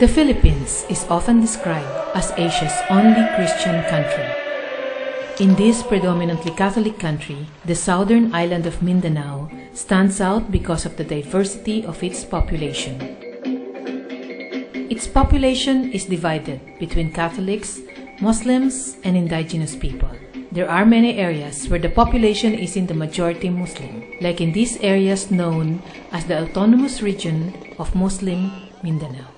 The Philippines is often described as Asia's only Christian country. In this predominantly Catholic country, the southern island of Mindanao stands out because of the diversity of its population. Its population is divided between Catholics, Muslims, and indigenous people. There are many areas where the population is in the majority Muslim, like in these areas known as the Autonomous Region of Muslim Mindanao.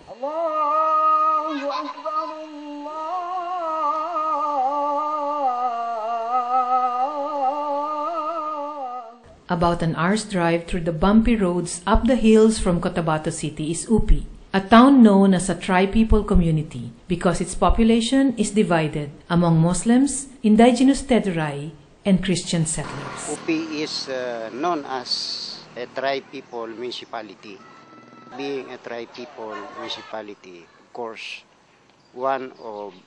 About an hour's drive through the bumpy roads up the hills from Cotabato City is Upi, a town known as a tri-people community because its population is divided among Muslims, Indigenous Tedurai, and Christian settlers. Upi is known as a tri-people municipality. Being a tri-people municipality, of course, one of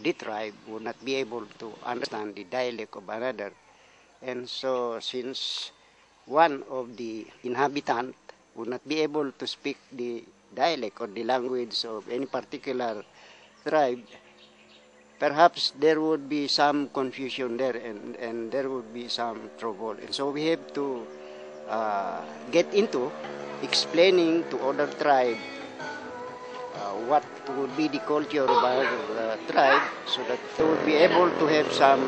the tribe would not be able to understand the dialect of another. And so, since one of the inhabitants would not be able to speak the dialect or the language of any particular tribe, perhaps there would be some confusion there and there would be some trouble. And so we have to get into explaining to other tribe what would be the culture of our tribe so that they would be able to have some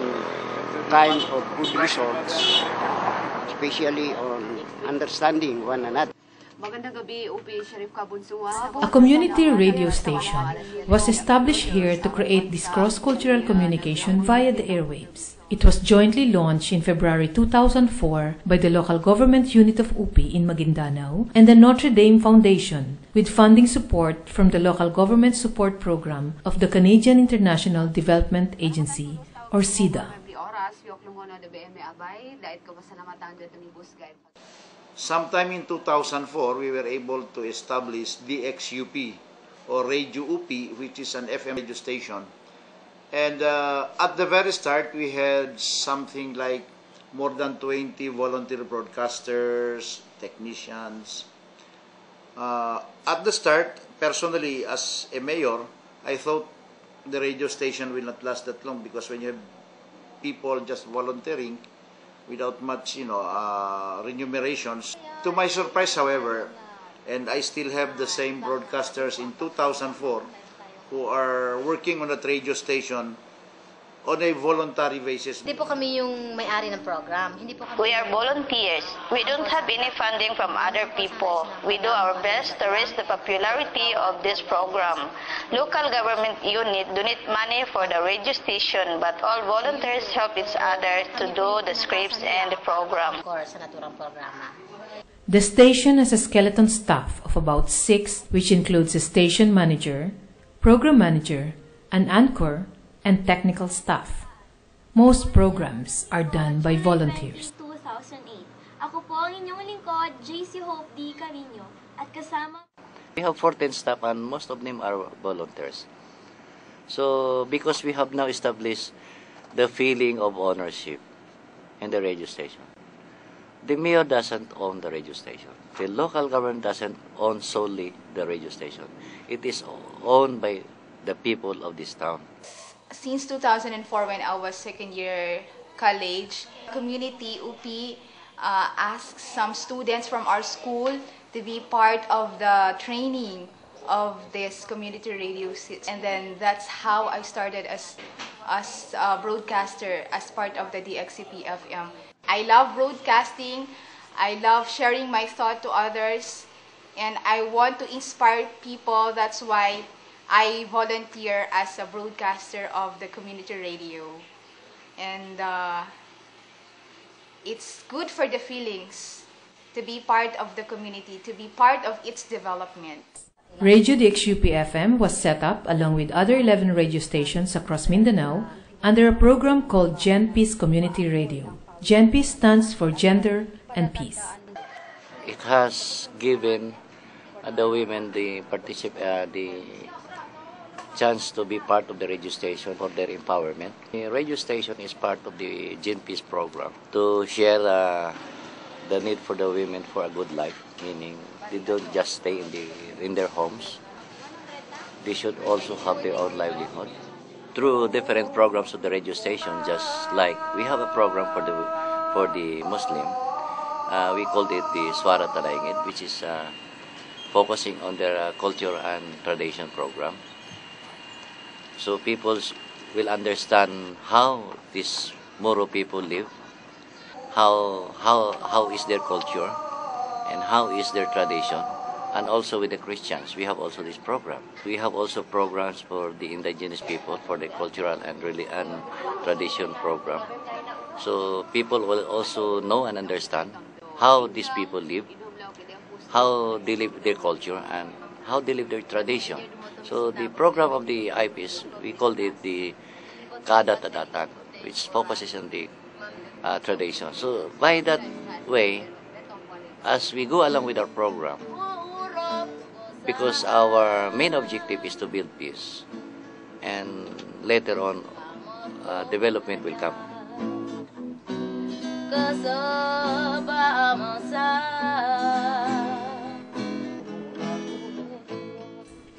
kind of good results, especially on understanding one another. A community radio station was established here to create this cross-cultural communication via the airwaves. It was jointly launched in February 2004 by the local government unit of UPI in Maguindanao and the Notre Dame Foundation, with funding support from the local government support program of the Canadian International Development Agency, or CIDA. Sometime in 2004, we were able to establish DXUP or Radio UPI, which is an FM radio station. And at the very start, we had something like more than 20 volunteer broadcasters, technicians. At the start, personally, as a mayor, I thought the radio station will not last that long because when you have people just volunteering without much, remunerations. To my surprise, however, and I still have the same broadcasters in 2004 who are working on that radio station on a voluntary basis. Hindi po kami yung may-ari ng program. We are volunteers. We don't have any funding from other people. We do our best to raise the popularity of this program. Local government unit donate money for the radio station, but all volunteers help each other to do the scripts and the program. Of course, sa naturang programa. The station has a skeleton staff of about 6, which includes a station manager, program manager, an anchor, and technical staff. Most programs are done by volunteers. 2008. Ako po ang inyong lingkod, JC Hope D. Carino, at kasama... We have 14 staff and most of them are volunteers. So, because we have now established the feeling of ownership in the radio station. The mayor doesn't own the radio station. The local government doesn't own solely the radio station. It is owned by the people of this town. Since 2004, when I was second year college, community UP asked some students from our school to be part of the training of this community radio, and then that's how I started as a broadcaster as part of the DXUP-FM. I love broadcasting. I love sharing my thought to others, and I want to inspire people. That's why I volunteer as a broadcaster of the community radio. And it's good for the feelings to be part of the community, to be part of its development. Radio DXUP-FM was set up along with other 11 radio stations across Mindanao under a program called Gen Peace Community Radio. Gen Peace stands for Gender and Peace. It has given the women the chance to be part of the radio station for their empowerment. The radio station is part of the Gen Peace program to share the need for the women for a good life, meaning they don't just stay in their homes. they should also have their own livelihood through different programs of the radio station. Just like we have a program for the Muslim, we called it the Swara Talaingit, which is focusing on their culture and tradition program. So people will understand how these Moro people live, how is their culture, and how is their tradition. And also with the Christians, we have also this program. We have also programs for the indigenous people, for the cultural and tradition program. So people will also know and understand how these people live, how they live their culture, and how they live their tradition. So the program of the IPs, we called it the Kada Tadatan, which focuses on the tradition. So by that way, as we go along with our program, because our main objective is to build peace, and later on development will come.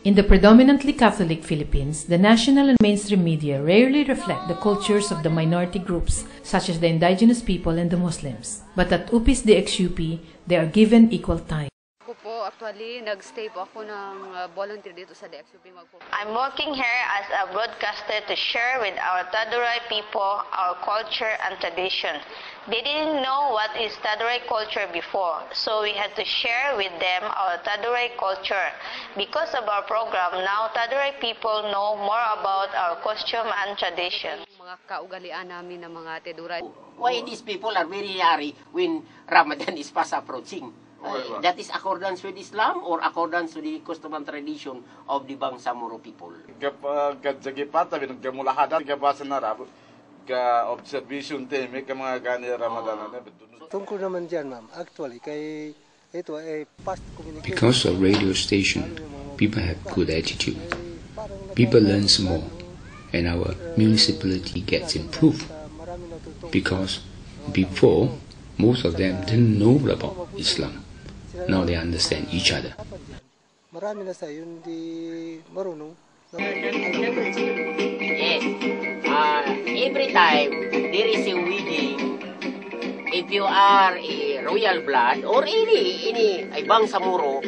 In the predominantly Catholic Philippines, the national and mainstream media rarely reflect the cultures of the minority groups such as the indigenous people and the Muslims. But at UP's DXUP, they are given equal time. Ako po, actually, nag-stay po ako ng volunteer dito sa DXUP. I'm working here as a broadcaster to share with our Tedurai people our culture and tradition. They didn't know what is Tedurai culture before, so we had to share with them our Tedurai culture. Because of our program, now Tedurai people know more about our costume and tradition. Mga kaugalian namin ng mga Tedurai. Why these people are very yari when Ramadan is fast approaching? That is accordance with Islam or accordance with the custom and tradition of the Bangsamoro people? Kapag kadzagipata, binagkamulahadan, kabasa na rabo, ka-observation team, ka mga gani Ramadan. Tungkol naman dyan, ma'am, actually, kay ito ay past communication. Because of radio station, people have good attitude. People learn more, and our municipality gets improved. Because before, most of them didn't know about Islam. Now they understand each other. Marami na sa yun di marunong. Yes. Every time there is a wedding, if you are a royal blood or any Bangsamoro,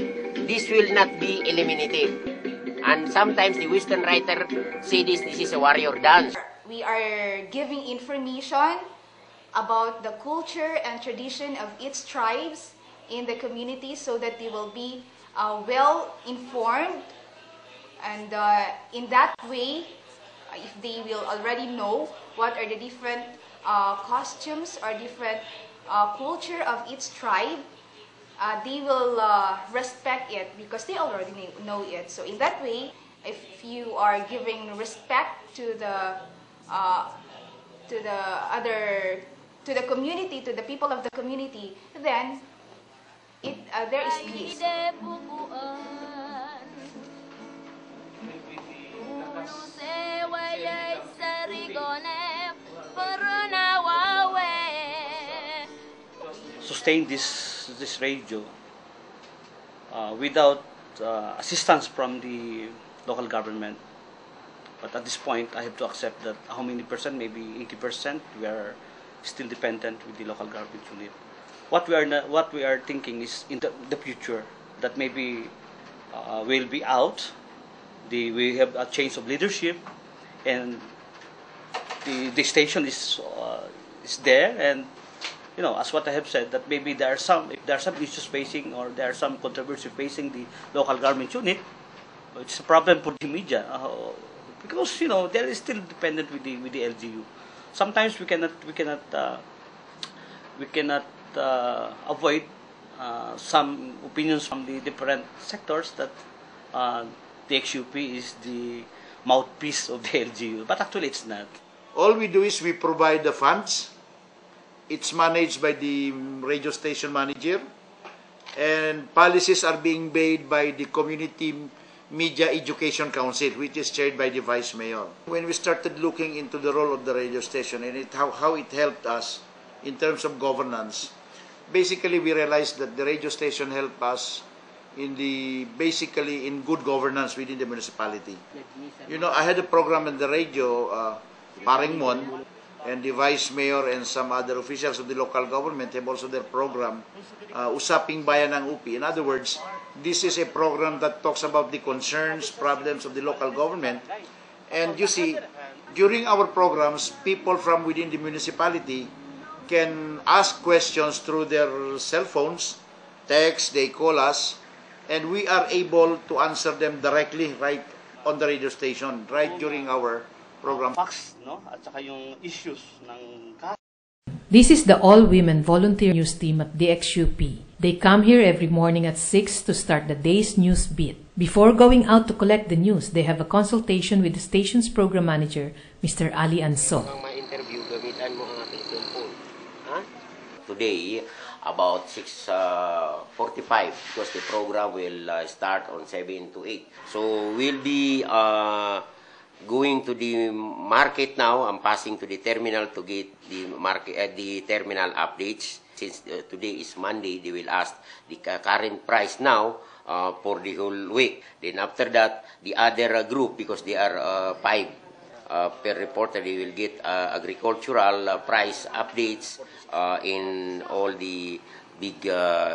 this will not be eliminated. And sometimes the Western writer say this is a warrior dance. We are giving information about the culture and tradition of its tribes in the community so that they will be well informed, and in that way, if they will already know what are the different costumes or different culture of each tribe, they will respect it because they already know it. So in that way, if you are giving respect to the community, to the people of the community, then there is peace. Sustain this radio without assistance from the local government. But at this point, I have to accept that how many percent, maybe 80%, we are still dependent with the local government unit. What we are thinking is in the future that maybe we'll be out. We have a change of leadership, and the station is there, and you know, as what I have said, that maybe there are some issues facing, or there are some controversy facing the local government unit. It's a problem for the media because you know they are still dependent with the LGU. Sometimes we cannot avoid some opinions from the different sectors that the XUP is the mouthpiece of the LGU, but actually it's not. All we do is we provide the funds. It's managed by the radio station manager, and policies are being made by the Community Media Education Council, which is chaired by the Vice Mayor. When we started looking into the role of the radio station and how it helped us in terms of governance, basically we realized that the radio station helped us basically in good governance within the municipality. You know, I had a program on the radio, Paringmon, and the vice mayor and some other officials of the local government have also their program, Usaping Bayan ng UP. In other words, this is a program that talks about the concerns, problems of the local government. And you see, during our programs, people from within the municipality can ask questions through their cell phones, text, they call us, and we are able to answer them directly right on the radio station, right during our program. Facts, no? At saka yung issues ng This is the all-women volunteer news team at DXUP. They come here every morning at 6 to start the day's news beat. Before going out to collect the news, they have a consultation with the station's program manager, Mr. Ali Anso. Today, about 6:45, because the program will start on 7 to 8. So we'll be going to the market now. I'm passing to the terminal to get the market, the terminal updates. Since today is Monday, they will ask the current price now for the whole week. Then after that, the other group, because they are 5 per reporter, they will get agricultural price updates in all the big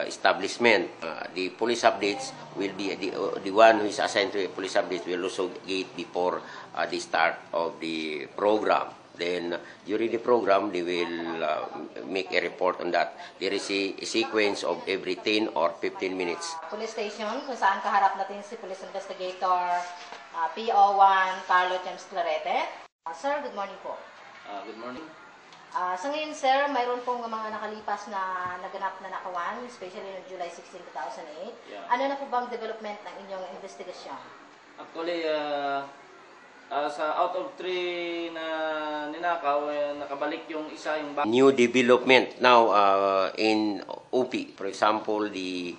establishment. The police updates will be the one who is assigned to the police updates will also get before the start of the program. Then during the program, they will make a report on that. There is a sequence of every 10 or 15 minutes. Police station kung saan kaharap natin si Police Investigator PO1 Carlo James Clarete. Sir, good morning po. Good morning. Sa ngayon, sir, mayroon pong mga nakalipas na naganap na nakawan, especially noong July 16, 2008. Yeah. Ano na po bang development ng inyong investigasyon? Actually, sa out of 3 na ninakaw, nakabalik yung isa yung New development now in UP. For example, the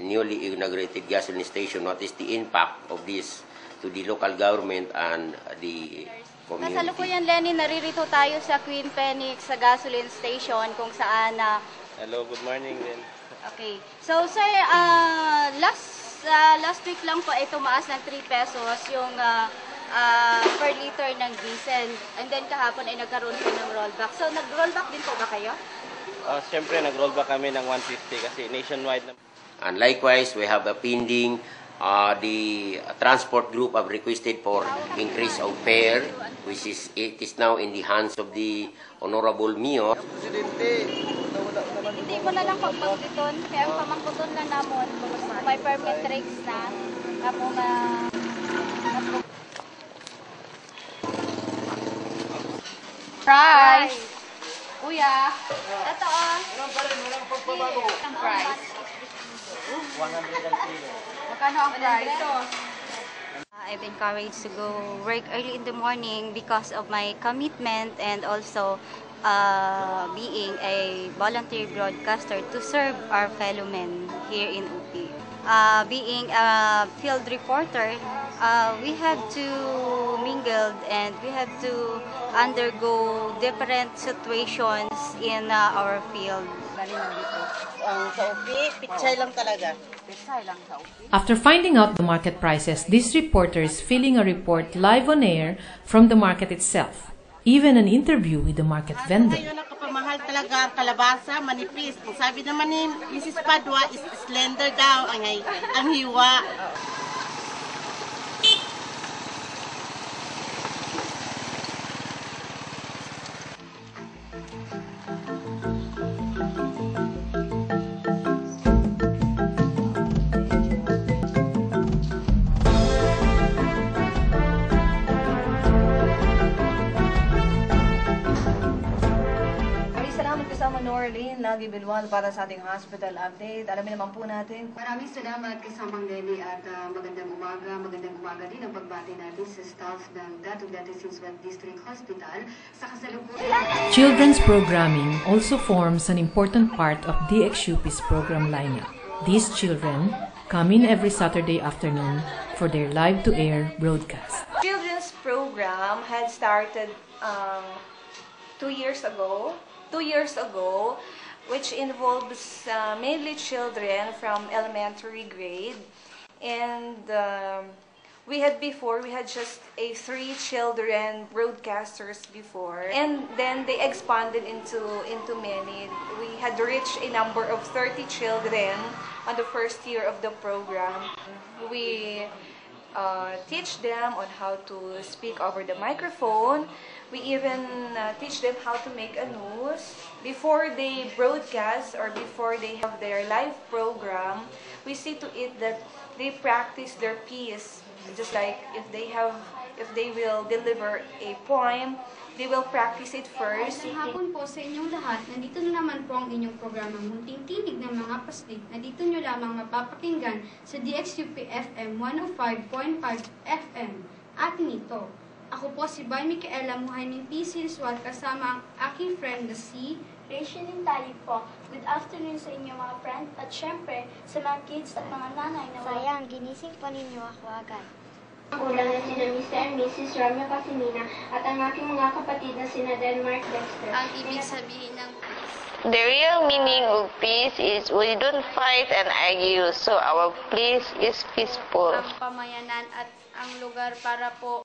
newly inaugurated gasoline station. What is the impact of this to the local government and the community? Kasalukuyan, Lenny, naririto tayo sa Queen Phoenix sa gasoline station kung saan Hello, good morning din. Okay. So, sir, last week lang po ay tumaas ng 3 pesos yung per liter ng diesel. And then kahapon ay nagkaroon po ng rollback. So, nag-rollback din po ba kayo? Siyempre, nag-rollback kami ng 150 kasi nationwide na. And likewise, we have a pending. The transport group have requested for increase of fare, which is it is now in the hands of the Honorable Mayor. Hindi ko na lang pagpagditon, kaya ang pamangkuton na namon, may permit rates na, kapong price! Kuya, ito ang price. 103. Magkano ang price? I've encouraged to go work early in the morning because of my commitment and also being a volunteer broadcaster to serve our fellow men here in UP. Being a field reporter, we have to mingle and we have to undergo different situations in our field. After finding out the market prices, this reporter is filling a report live on air from the market itself. Even an interview with the market vendor. Ngayon nakapamahal talaga ang kalabasa, manipis. Ang sabi naman ni Mrs. Padua is slender daw ang hiwa. Lagi Bilwan para sa ating hospital update. Alamin naman po natin. Maraming salamat kasamang Lenny at magandang umaga din ang pagbati natin sa staff ng Dato-Dati Sinswat District Hospital sa kasalukuyan. Children's programming also forms an important part of DXUP's program lineup. These children come in every Saturday afternoon for their live-to-air broadcast. Children's program had started 2 years ago. 2 years ago, which involves mainly children from elementary grade. And we had just 3 children broadcasters before, and then they expanded into many. We had reached a number of 30 children on the first year of the program. We teach them on how to speak over the microphone. We even teach them how to make a news. Before they broadcast or before they have their live program, we see to it that they practice their piece. Just like if they will deliver a poem, they will practice it first. Magandang hapon po sa inyong lahat. Nandito na naman po ang inyong programang Munting Tinig ng mga Pastig na dito nyo lamang mapapakinggan sa DXUP-FM 105.5 FM. Atin ito. Ako po si Bay Micaela Muhaymin P. Siriswat kasama ang aking friend na si Rachel Intali po. Good afternoon sa inyo mga friend at syempre sa mga kids at mga nanay na sayang, ginising pa ninyo ako agad. Ang ulang na sina Mr. and Mrs. Romeo Casimina at ang aking mga kapatid na sina Denmark Dexter. Ang ibig sabihin ng peace. The real meaning of peace is we don't fight and argue, so our place is peaceful. Ang pamayanan at ang lugar para po